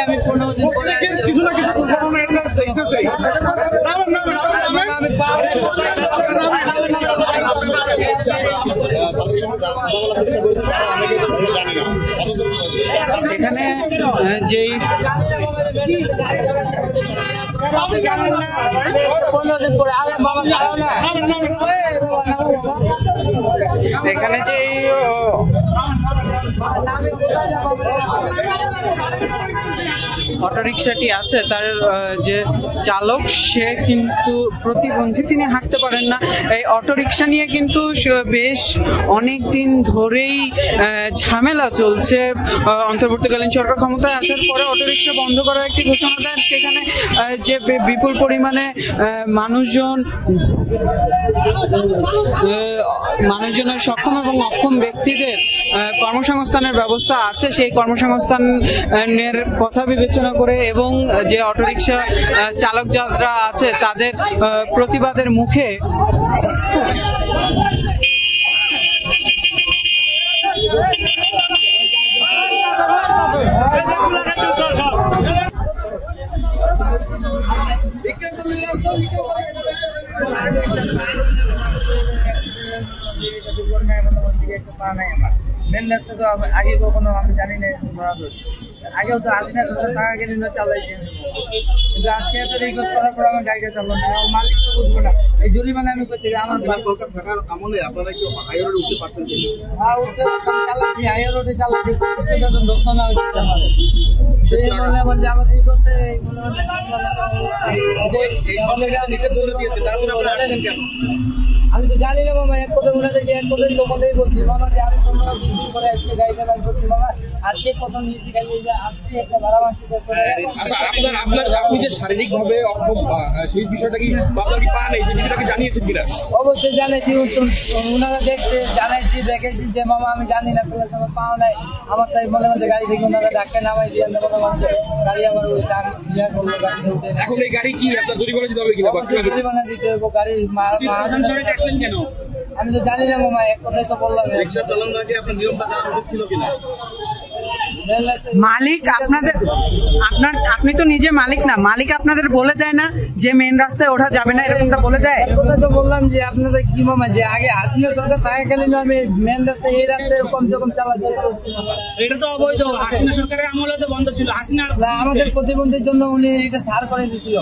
আমি 15 দিন পরে কিছু না কিছু ঘটনা এটা দেখতেছি। এখানে যেই এখানে যে অটোরিকশাটি আছে তার যে চালক সে কিন্তু প্রতিবন্ধী, তিনি হাঁটতে পারেন না। এই অটোরিকশা নিয়ে কিন্তু বেশ অনেক দিন ধরেই ঝামেলা চলছে। অন্তর্বর্তীকালীন সরকার ক্ষমতায় আসার পরে অটোরিকশা বন্ধ করার একটি ঘোষণা দেন। সেখানে যে বিপুল পরিমাণে মানুষজনের সক্ষম এবং অক্ষম ব্যক্তিদের কর্মসংস্থানের ব্যবস্থা আছে, সেই কর্মসংস্থানের কথা বিবেচনা করে এবং যে অটোরিকশা চালক যারা আছে তাদের প্রতিবাদের মুখে আগে কখনো আমি জানি না, আগেও তো হাসিনা সরকার টাকা গেলে চালাইছে, কিন্তু আজকে এত রিকোয়েস্ট করার পর আমার গাড়িটা চালানো না, মালিক তো বুঝবো না। এই জরিমানা আমি করছি আমার সরকার থাকার আমলে আপনারা কি হাই রোডে উঠতে পারতেন? হ্যাঁ, উঠতে পারতাম, চালাচ্ছি, হাই রোডে চালাচ্ছি, দোকানা হয়েছে আমাদের। আমাদের এই করতে আমি তো জানি না মামা, এক কথা মনে হচ্ছে এক কথা তোমাদের বলছি মামা যে আমি করে আজকে গাড়িটা বাইক করছি মামা, আজকে কত নিয়েছি গাড়ি আসছি একটা ভাড়া মাসি। আচ্ছা, আপনি যে শারীরিক ভাবে অক্ষম সেই বিষয়টা কি আপনার কি পান, এই বিষয়টাকে জানিয়েছেন কিনা? অবশ্যই জানাইছি, ওনারা দেখছে, জানাইছি, দেখেছি যে মামা আমি জানি না পাওয়া নাই আমার, তাই মনে হচ্ছে গাড়ি থেকে ওনারা ডাক্তার নামাই দিয়ে গাড়ি আমার ওই ইয়া করলো, গাড়ি উঠে। এখন এই গাড়ি কি আপনার জরিমানা দিতে হবে কিনা? জরিমানা দিতে হবে গাড়ি। কেন আমি তো জানি না মামা, এক কথাই তো বললাম। রিকশা চালানোর আগে আপনার নিয়মটা জানা উচিত ছিল কিনা? মালিক আপনি তো নিজে মালিক না, মালিক আপনাদের বলে দেয় না যে মেন রাস্তায় ওঠা যাবে না, এরকমটা বলে দেয়? কথা তো বললাম যে আপনাদের কি মামা, যে আগে হাসিনা সরকার থাকাকালীন আমি মেন রাস্তায় এই রাস্তায় কমসে কম চালাতে। এটা তো অবৈধ, হাসিনা সরকারের আমলে তো বন্ধ ছিল। হাসিনা আমাদের প্রতিবন্ধীর জন্য উনি এটা ছাড় করে দিয়েছিল,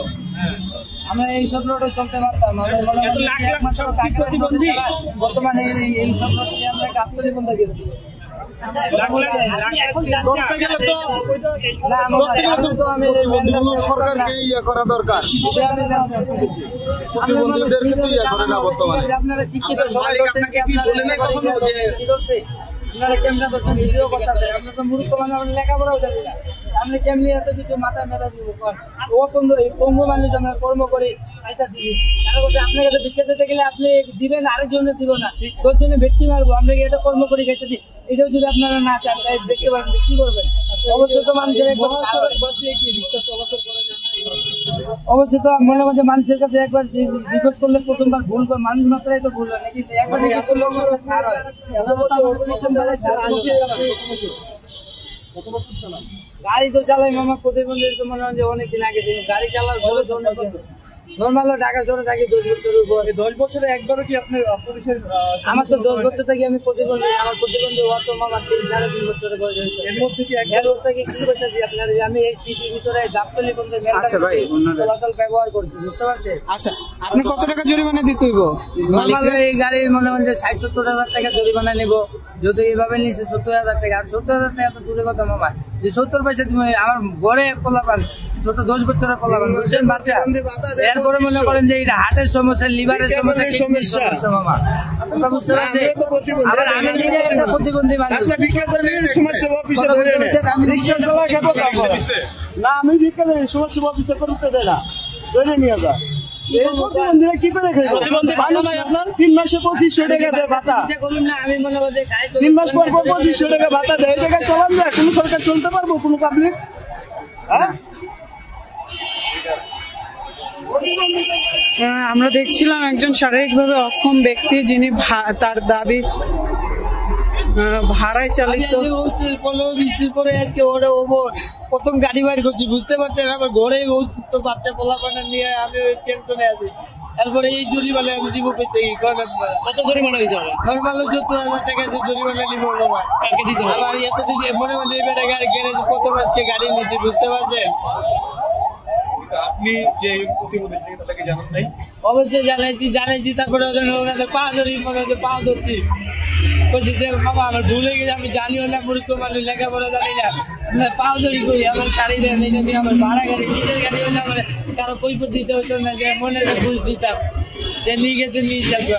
আমরা এই সব রোডে চলতে পারতাম। প্রতিবন্ধী বর্তমানে এই সব রোডে আমরা গাবতলী বন্ধ গেছি। সরকারকে ইয়ে করা দরকার, প্রতিবন্ধীদেরকে তো ইয়ে করে না বর্তমানে। আপনারা শিক্ষিত সবাই ক্যামেরা করছেন, ভিডিও করতেছে, আপনার তো মূর্খ মানে আমরা লেখাপড়াও জানি না, আপনি কেমনি এত কিছু মাথা মেরা দিব? ও পঙ্গু মানুষ আমরা কর্ম করি খাইতেছি, আপনার কাছে ভিক্ষা দিতে গেলে আপনি দিবেন, আরেকজনে দিব না, 10 জনে ভেটকি মারবো, আমরা এটা কর্ম করি খাইতেছি, এটাও যদি আপনারা না চান তাই দেখতে পারেন কি করবেন? অবশ্যই তো মানুষের অবশ্যই তো মনে করছে মানুষের কাছে একবার রিকোয়েস্ট করলে প্রথমবার ভুল করে, মানুষ মাত্রাই তো ভুল হয় নাকি? একবার ছাড় হয়, গাড়ি তো চালাই মামা, প্রতিবন্ধী তো মনে হয় যে অনেকদিন আগে গাড়ি চালার নর্মাল ঢাকা শহরে থাকি 10 বছরের উপর। 10 বছরে একবারও কি আপনার পুলিশের? আমার তো 10 বছর থেকে আমি প্রতিবন্ধী, আমার প্রতিবন্ধী হওয়ার তো মামা 3-3.5 বছরের বয়স হয়েছে। এর মধ্যে কি কি করতেছি আপনার? আমি এই সিটির ভিতরে গাবতলী বন্ধে চলাচল ব্যবহার করছি, বুঝতে পারছেন? আচ্ছা, আপনি কত টাকা জরিমানা দিতে হইব? নর্মাল এই গাড়ি মনে হয় যে 60-70 হাজার টাকা জরিমানা নিব, যদি এইভাবে নিচ্ছে 70,000 টাকা। আর 70,000 টাকা তো দূরে কথা মামা, যে 70 পয়সা তুমি আমার ঘরে পোলাপান, ছোট 10 বছরের পোলাপান, বুঝছেন বাচ্চা। এরপরে মনে করেন যে এটা হার্টের সমস্যা, লিভারের সমস্যা মামা, বুঝতে পারছেন? আবার আমি নিজে একটা প্রতিবন্ধী মানুষ, আমি ভিক্ষা সমাজসেবা অফিসে করতে দেয় না, ধরে নিয়ে যা। প্রতিবন্ধীরা কি করে খাইব? 3 মাসে 2500 টাকা দেয় ভাতা, 3 মাস পর 2500 টাকা ভাতা দেয়। এই জায়গায় চলান যায়? কোন সরকার চলতে পারবো? কোন পাবলিক? আমরা দেখছিলাম একজন শারীরিকভাবে অক্ষম ব্যক্তি, যিনি তার দাবি ভাড়ায় চালিত 15-20 দিন পরে আজকে ওটা ওপর প্রথম গাড়ি বাইর করছি, বুঝতে পারছেন, আমার ঘরে অসুস্থ বাচ্চা পোলাপানা নিয়ে আমি ওই টেনশনে আছি। তারপরে এই জরিমানা আমি দিব পেতে কত জরিমানা দিতে হবে? নর্মাল 70,000 টাকা জরিমানা নিব বাবা। কাকে দিতে হবে? আবার এতদিন মনে মনে এবারে গাড়ি গ্যারেজ প্রথম আজকে গাড়ি নিচ্ছি, বুঝতে পারছেন। আপনি যে প্রতিবন্ধী তাদেরকে জানান নাই? অবশ্যই জানাইছি। তারপরে ওনাদের পা ধরি, মনে হচ্ছে পা ধরছি, বলছি যে বাবা আমার ভুল হয়ে গেছে, আমি জানিও না, মূর্খ মানুষ, লেখাপড়া জানি না, পা ধরি করি আমার গাড়ি দেন, এই যদি আমার ভাড়া গাড়ি নিজের গাড়ি হলে আমার কারো কৈফিয়ত দিতে হতো না, যে মনে বুঝ দিতাম যে নিয়ে গেছে নিয়ে যাবো।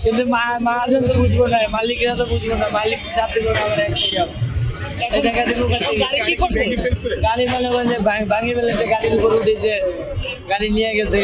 কিন্তু মহাজন তো বুঝবো না, মালিকরা তো বুঝবো না, মালিক যাতে করে আমার গাড়ি মানে ভাঙি ফেলেছে, গাড়ির উপর উঠেছে, গাড়ি নিয়ে গেছে।